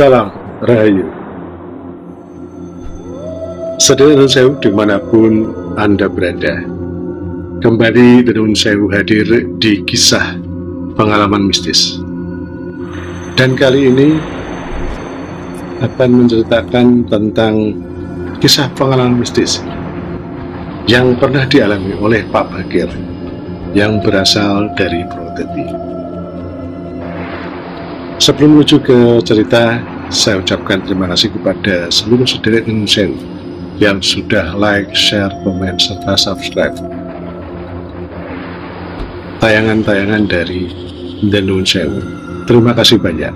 Salam Rahayu. Saudara Sewu dimanapun Anda berada, kembali Tenun Sewu hadir di kisah pengalaman mistis. Dan kali ini akan menceritakan tentang kisah pengalaman mistis yang pernah dialami oleh Pak Bagir yang berasal dari Purwodadi. Sebelum menuju ke cerita, saya ucapkan terima kasih kepada seluruh saudara Tenun Sewu yang sudah like, share, komen, serta subscribe tayangan-tayangan dari Tenun Sewu. Terima kasih banyak.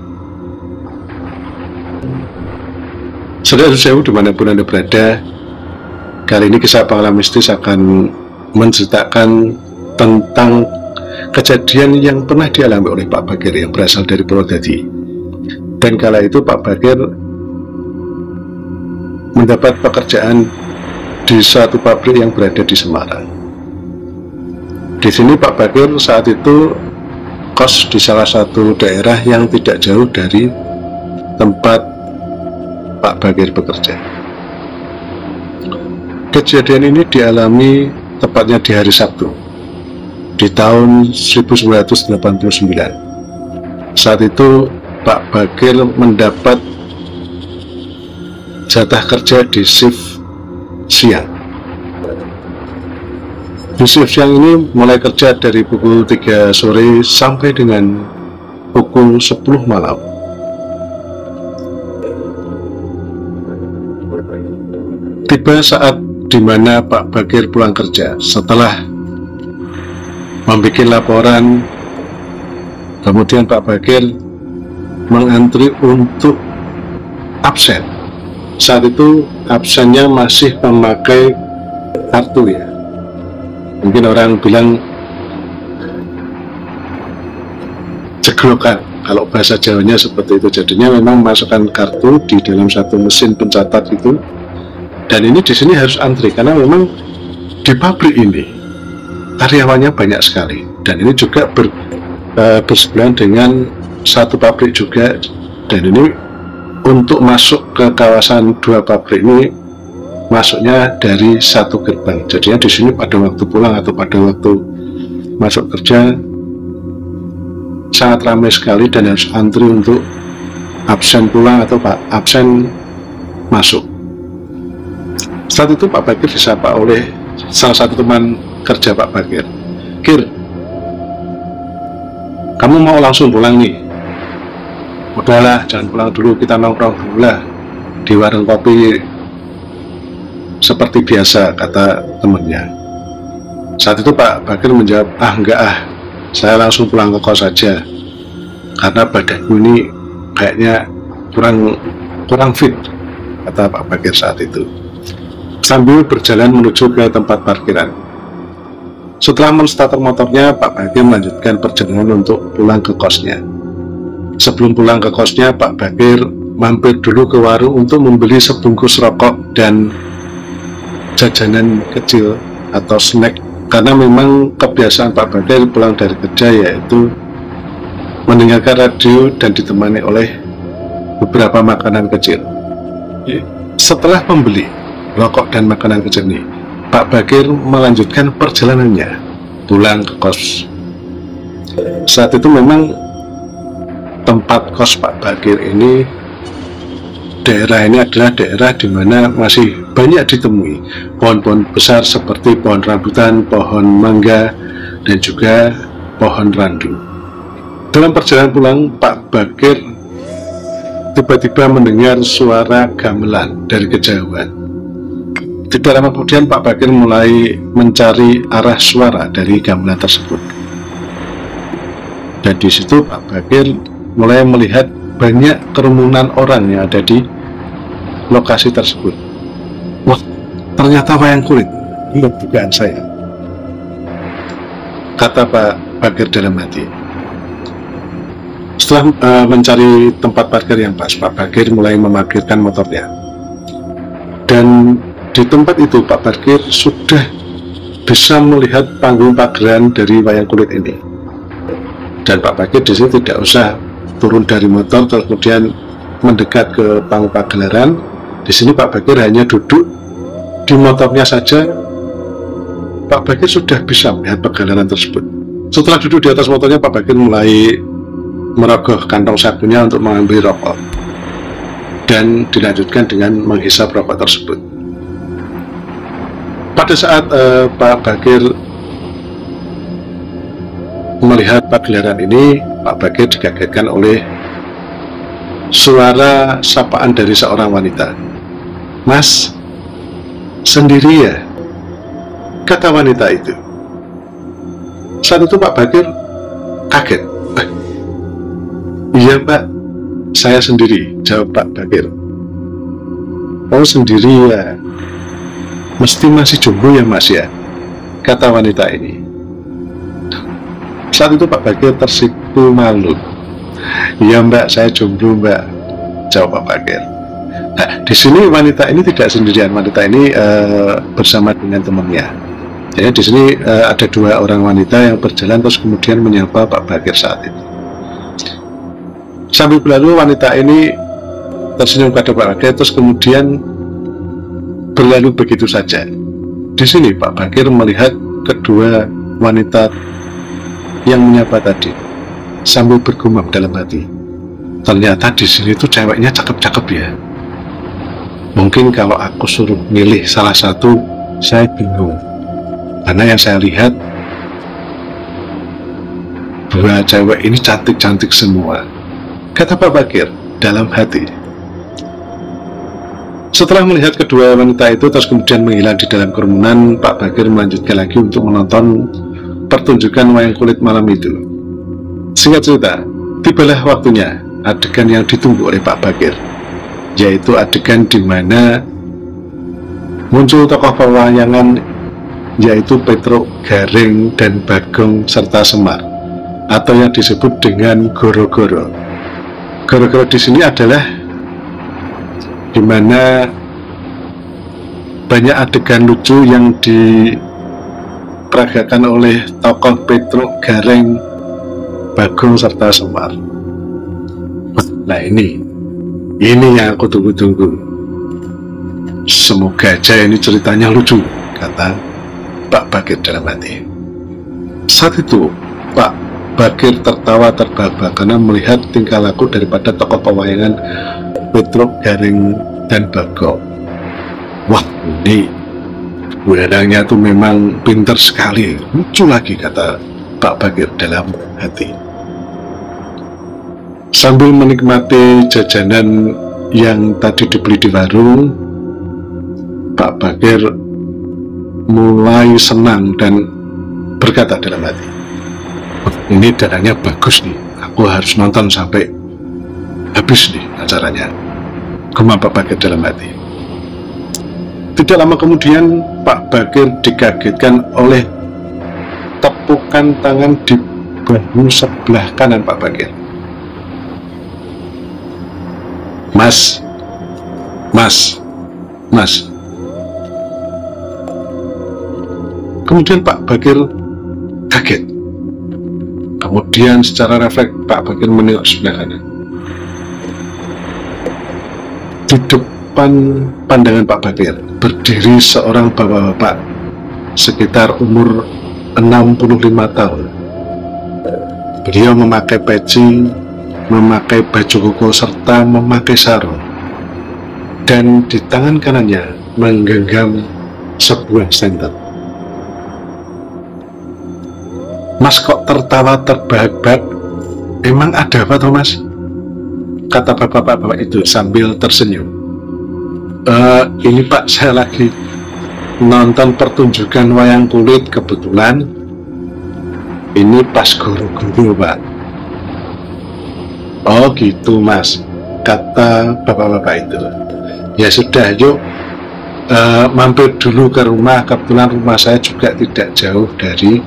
Saudara Sewu dimanapun Anda berada, kali ini kisah pengalaman mistis akan menceritakan tentang kejadian yang pernah dialami oleh Pak Bagir yang berasal dari Purwodadi. Dan kala itu Pak Bagir mendapat pekerjaan di suatu pabrik yang berada di Semarang. Di sini Pak Bagir saat itu kos di salah satu daerah yang tidak jauh dari tempat Pak Bagir bekerja. Kejadian ini dialami tepatnya di hari Sabtu di tahun 1989. Saat itu Pak Bagir mendapat jatah kerja di shift siang. Di shift siang ini mulai kerja dari pukul 3 sore sampai dengan pukul 10 malam. Tiba saat dimana Pak Bagir pulang kerja setelah membuat laporan, kemudian Pak Bagir mengantri untuk absen. Saat itu absennya masih memakai kartu ya, mungkin orang bilang jeglokan kalau bahasa Jawanya seperti itu. Jadinya memang masukkan kartu di dalam satu mesin pencatat itu, dan ini di sini harus antri karena memang di pabrik ini karyawannya banyak sekali, dan ini juga bersebelahan dengan satu pabrik juga. Dan ini untuk masuk ke kawasan dua pabrik ini masuknya dari satu gerbang. Jadinya di sini pada waktu pulang atau pada waktu masuk kerja sangat ramai sekali dan harus antri untuk absen pulang atau absen masuk. Saat itu Pak Bagir disapa oleh salah satu teman kerja Pak Bagir. "Gir, kamu mau langsung pulang nih?" "Udahlah, jangan pulang dulu, kita nongkrong dulu lah di warung kopi seperti biasa," kata temannya. Saat itu Pak Bagir menjawab, "Enggak saya langsung pulang ke kos saja karena badanku ini kayaknya kurang fit," kata Pak Bagir saat itu, sambil berjalan menuju ke tempat parkiran. Setelah menstarter motornya, Pak Bagir melanjutkan perjalanan untuk pulang ke kosnya. Sebelum pulang ke kosnya, Pak Bagir mampir dulu ke warung untuk membeli sebungkus rokok dan jajanan kecil atau snack, karena memang kebiasaan Pak Bagir pulang dari kerja yaitu mendengarkan radio dan ditemani oleh beberapa makanan kecil. Setelah membeli rokok dan makanan kecil ini, Pak Bagir melanjutkan perjalanannya pulang ke kos. Saat itu memang tempat kos Pak Bagir ini, daerah ini adalah daerah di mana masih banyak ditemui pohon-pohon besar seperti pohon rambutan, pohon mangga, dan juga pohon randu. Dalam perjalanan pulang, Pak Bagir tiba-tiba mendengar suara gamelan dari kejauhan. Tidak lama kemudian Pak Bagir mulai mencari arah suara dari gamelan tersebut. Dan di situ Pak Bagir mulai melihat banyak kerumunan orang yang ada di lokasi tersebut. "Wah, ternyata wayang kulit, ini dugaan saya," kata Pak Bagir dalam hati. Setelah mencari tempat parkir yang pas, Pak Bagir mulai memarkirkan motornya. Dan di tempat itu Pak Bagir sudah bisa melihat panggung pageran dari wayang kulit ini. Dan Pak Bagir di sini tidak usah turun dari motor kemudian mendekat ke panggung pagelaran. Di sini Pak Bakir hanya duduk di motornya saja. Pak Bakir sudah bisa melihat pagelaran tersebut. Setelah duduk di atas motornya, Pak Bakir mulai merogoh kantong sakunya untuk mengambil rokok, dan dilanjutkan dengan menghisap rokok tersebut. Pada saat Pak Bakir melihat pagelaran ini, Pak Bakir dikagetkan oleh suara sapaan dari seorang wanita. "Mas, sendiri ya?" kata wanita itu. Saat itu Pak Bakir kaget. "Iya Pak, saya sendiri," jawab Pak Bakir. "Oh sendiri ya, mesti masih jomblo ya Mas ya?" kata wanita ini. Saat itu Pak Bakir tersipu malu. "Iya Mbak, saya jomblo Mbak," jawab Pak Bakir. Nah, di sini wanita ini tidak sendirian. Wanita ini bersama dengan temannya. Jadi di sini ada dua orang wanita yang berjalan terus kemudian menyapa Pak Bakir saat itu. Sambil berlalu, wanita ini tersenyum pada Pak Bakir terus kemudian berlalu begitu saja. Di sini Pak Bakir melihat kedua wanita yang menyapa tadi sambil bergumam dalam hati, "Ternyata di sini tuh ceweknya cakep-cakep ya. Mungkin kalau aku suruh milih salah satu, saya bingung. Karena yang saya lihat, dua cewek ini cantik-cantik semua," kata Pak Bakir dalam hati. Setelah melihat kedua wanita itu terus kemudian menghilang di dalam kerumunan, Pak Bakir melanjutkan lagi untuk menonton pertunjukan wayang kulit malam itu. Singkat cerita, tibalah waktunya adegan yang ditunggu oleh Pak Bakir, yaitu adegan di mana muncul tokoh pewayangan, yaitu Petruk, Gareng, dan Bagong serta Semar, atau yang disebut dengan Goro-Goro. Goro-Goro di sini adalah di mana banyak adegan lucu yang diperagakan oleh tokoh Petruk, Gareng, Bagong serta Semar. Nah ini yang aku tunggu-tunggu. Semoga aja ini ceritanya lucu, kata Pak Bakir dalam hati. Saat itu Pak Bakir tertawa terbahak-bahak karena melihat tingkah laku daripada tokoh pewayangan Petruk, Gareng, dan Bagong. Wah, ini Bu Endangnya tuh memang pintar sekali, lucu lagi, kata Pak Bakir dalam hati. Sambil menikmati jajanan yang tadi dibeli di warung, Pak Bakir mulai senang dan berkata dalam hati, "Ini dananya bagus nih, aku harus nonton sampai habis nih acaranya," gumam Pak Bakir dalam hati. Tidak lama kemudian Pak Bakir dikagetkan oleh tepukan tangan di bahu sebelah kanan Pak Bakir. Mas. Kemudian Pak Bakir kaget. Kemudian secara refleks Pak Bakir menengok sebelah kanan. Di depan pandangan Pak Bakir berdiri seorang bapak-bapak sekitar umur 65 tahun. Beliau memakai peci, memakai baju koko serta memakai sarung, dan di tangan kanannya menggenggam sebuah senter. "Mas kok tertawa terbahak-bahak? Emang ada apa toh Mas?" kata bapak-bapak itu sambil tersenyum. Ini Pak, saya lagi nonton pertunjukan wayang kulit, kebetulan ini pas guru-guru Pak." "Oh gitu Mas," kata bapak-bapak itu. "Ya sudah, yuk mampir dulu ke rumah, kebetulan rumah saya juga tidak jauh dari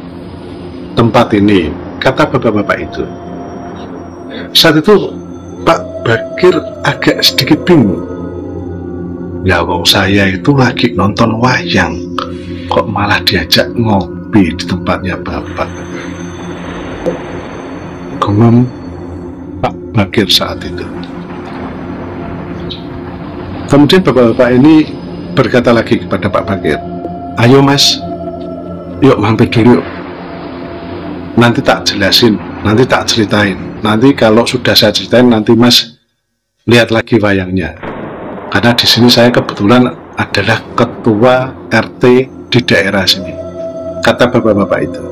tempat ini," kata bapak-bapak itu. Saat itu Pak Bakir agak sedikit bingung. Ya wong saya itu lagi nonton wayang, kok malah diajak ngopi di tempatnya bapak, gumam Pak Bakir saat itu. Kemudian bapak-bapak ini berkata lagi kepada Pak Bakir, ayo mas, yuk mampir dulu yuk. Nanti tak jelasin, nanti tak ceritain. Nanti kalau sudah saya ceritain, nanti mas lihat lagi wayangnya. Karena di sini saya kebetulan adalah ketua RT di daerah sini, kata bapak-bapak itu.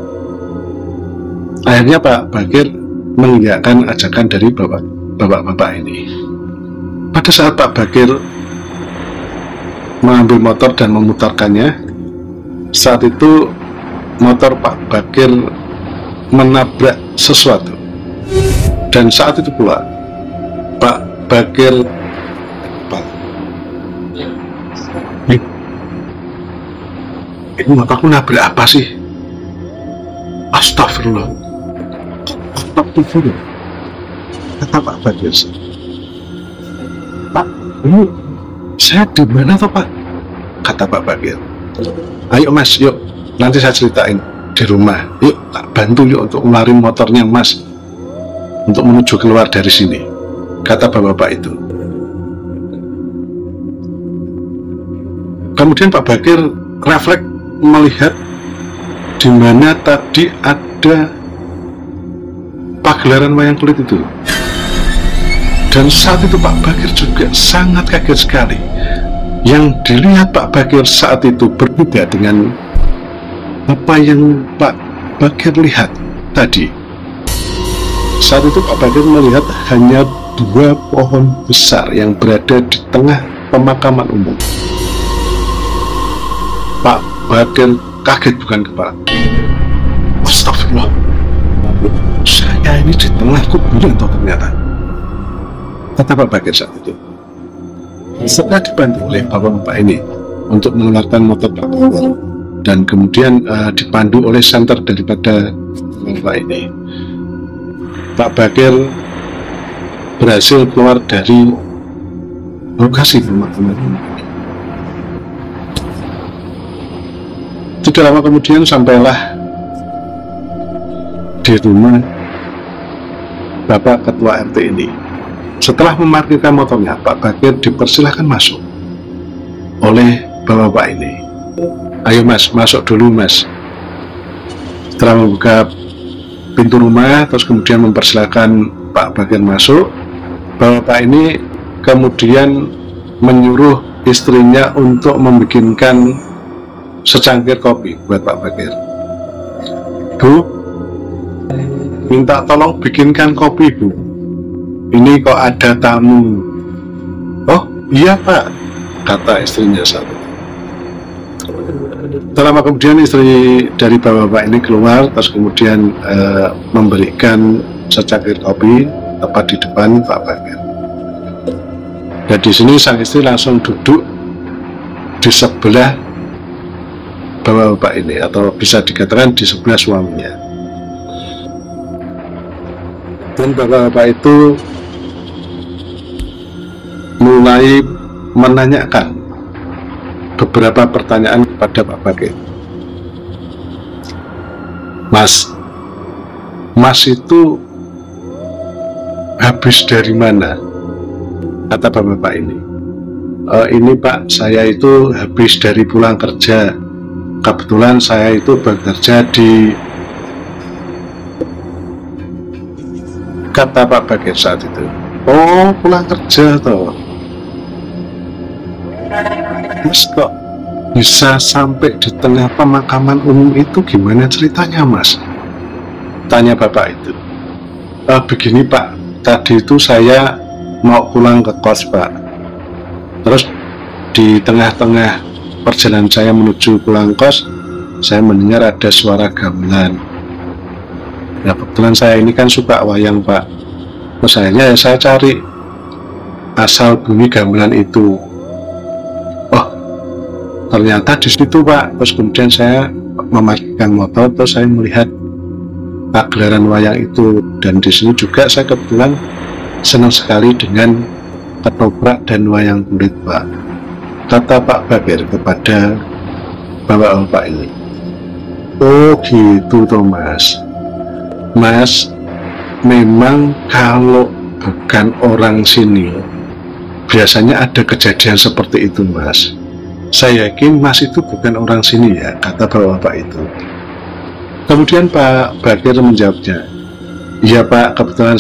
Akhirnya Pak Bakir mengiyakan ajakan dari bapak-bapak ini. Pada saat Pak Bakir mengambil motor dan memutarkannya, saat itu motor Pak Bakir menabrak sesuatu, dan saat itu pula Pak Bakir ini motorku nabrak apa sih? Astagfirullah, astagfirullah, kata Pak Bakir. Pak, ini saya di mana toh Pak? Kata Pak Bakir. Ayo mas, yuk nanti saya ceritain di rumah. Yuk tak bantu yuk untuk ngeluarin motornya mas, untuk menuju keluar dari sini, kata bapak-bapak itu. Kemudian Pak Bakir refleks melihat di mana tadi ada pagelaran wayang kulit itu. Dan saat itu Pak Bakir juga sangat kaget sekali. Yang dilihat Pak Bakir saat itu berbeda dengan apa yang Pak Bakir lihat tadi. Saat itu Pak Bakir melihat hanya 2 pohon besar yang berada di tengah pemakaman umum. Pak Bakir kaget bukan kepala. Astagfirullah, saya ini di tengah kuburan atau ternyata, kata Pak Bakir saat itu. Setelah dibantu oleh bapak-bapak ini untuk mengeluarkan motor Pak Bakir, dan kemudian dipandu oleh senter daripada bapak ini, Pak Bakir berhasil keluar dari lokasi pemakaman. Tidak lama kemudian sampailah di rumah Bapak Ketua RT ini. Setelah memarkirkan motornya, Pak Bakir dipersilahkan masuk oleh bapak-bapak ini. Ayo mas, masuk dulu mas. Setelah membuka pintu rumah, terus kemudian mempersilahkan Pak Bakir masuk, bapak-bapak ini kemudian menyuruh istrinya untuk membikinkan secangkir kopi buat Pak Bakir. Bu, minta tolong bikinkan kopi bu, ini kok ada tamu. Oh iya Pak, kata istrinya saat itu. Selama kemudian istri dari bapak-bapak ini keluar, terus kemudian memberikan secangkir kopi tepat di depan Pak Bakir. Dan di sini sang istri langsung duduk di sebelah bapak-bapak ini, atau bisa dikatakan di sebelah suaminya. Dan bapak-bapak itu mulai menanyakan beberapa pertanyaan kepada Pak Bakir. Mas itu habis dari mana? Kata bapak-bapak ini. Ini Pak, saya itu habis dari pulang kerja. Kebetulan saya itu bekerja di, kata Pak Bakir saat itu. Oh, pulang kerja toh. Mas kok bisa sampai di tengah pemakaman umum itu, gimana ceritanya mas? Tanya bapak itu. Begini Pak, tadi itu saya mau pulang ke kos Pak. Terus di tengah-tengah perjalanan saya menuju pulang kos, saya mendengar ada suara gamelan. Nah kebetulan saya ini kan suka wayang Pak. Terus akhirnya saya cari asal bunyi gamelan itu. Oh ternyata di situ Pak. Terus kemudian saya memarkirkan motor, terus saya melihat pagelaran wayang itu. Dan di sini juga saya kebetulan senang sekali dengan ketoprak dan wayang kulit Pak, kata Pak Bakir kepada bapak-bapak ini. Oh gitu toh mas. Mas memang kalau bukan orang sini, biasanya ada kejadian seperti itu, Mas. Saya yakin Mas itu bukan orang sini ya, kata bapak itu. Kemudian Pak Bakir menjawabnya, iya Pak, kebetulan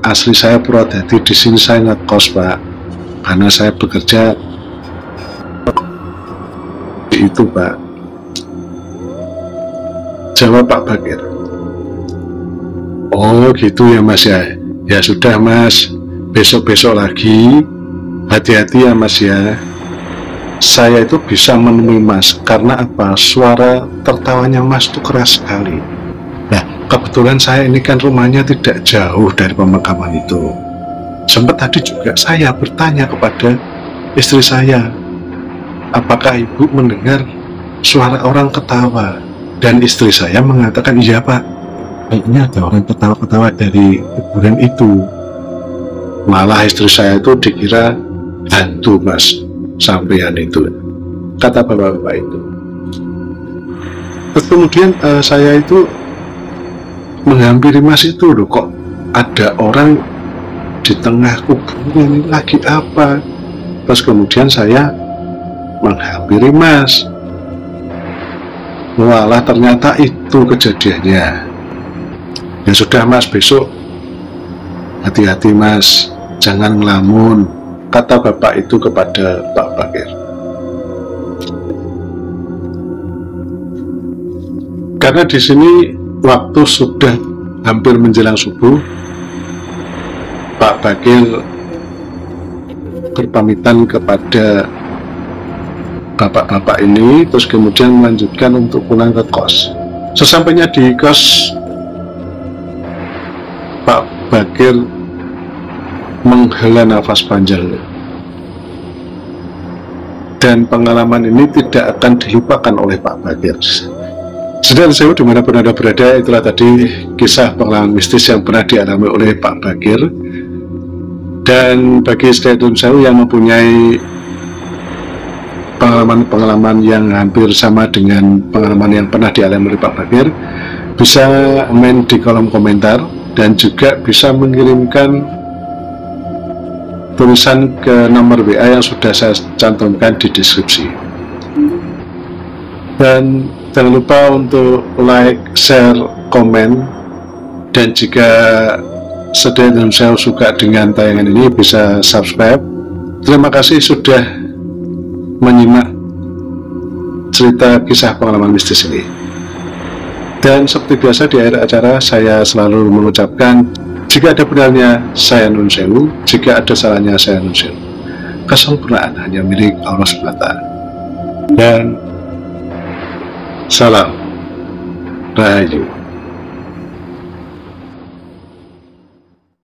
asli saya Purwodadi, di sini saya ngekos Pak, karena saya bekerja itu Pak. Jawab Pak Bakir. Oh gitu ya Mas ya. Ya sudah Mas, besok-besok lagi hati-hati ya Mas ya. Saya itu bisa menemui Mas, karena apa? Suara tertawanya Mas itu keras sekali. Nah, kebetulan saya ini kan rumahnya tidak jauh dari pemakaman itu. Sempat tadi juga saya bertanya kepada istri saya, apakah ibu mendengar suara orang ketawa? Dan istri saya mengatakan, iya Pak, kayaknya ada orang ketawa-ketawa dari kuburan itu. Malah istri saya itu dikira hantu Mas, sampean itu, kata bapak-bapak itu. Terus kemudian saya itu menghampiri Mas itu, loh kok ada orang di tengah kuburan, ini lagi apa? Terus kemudian saya menghampiri Mas, walah ternyata itu kejadiannya. Ya sudah Mas, besok hati-hati Mas, jangan ngelamun, kata bapak itu kepada Pak Bakir. Karena di sini waktu sudah hampir menjelang subuh, Pak Bakir berpamitan kepada bapak-bapak ini, terus kemudian melanjutkan untuk pulang ke kos. Sesampainya di kos, Pak Bakir menghela nafas panjang, dan pengalaman ini tidak akan dilupakan oleh Pak Bakir. Saudara saya dimanapun Anda berada, itulah tadi kisah pengalaman mistis yang pernah dialami oleh Pak Bakir. Dan bagi saudara saya yang mempunyai pengalaman-pengalaman yang hampir sama dengan pengalaman yang pernah dialami oleh Pak Bakir, bisa komen di kolom komentar dan juga bisa mengirimkan tulisan ke nomor WA yang sudah saya cantumkan di deskripsi. Dan jangan lupa untuk like, share, komen, dan jika saudara saya suka dengan tayangan ini bisa subscribe. Terima kasih sudah menyimak cerita kisah pengalaman mistis ini. Dan seperti biasa di akhir acara saya selalu mengucapkan, jika ada benarnya saya nun sewu, jika ada salahnya saya nun sewu. Kesempurnaan hanya milik Allah SWT. Dan salam Rahayu.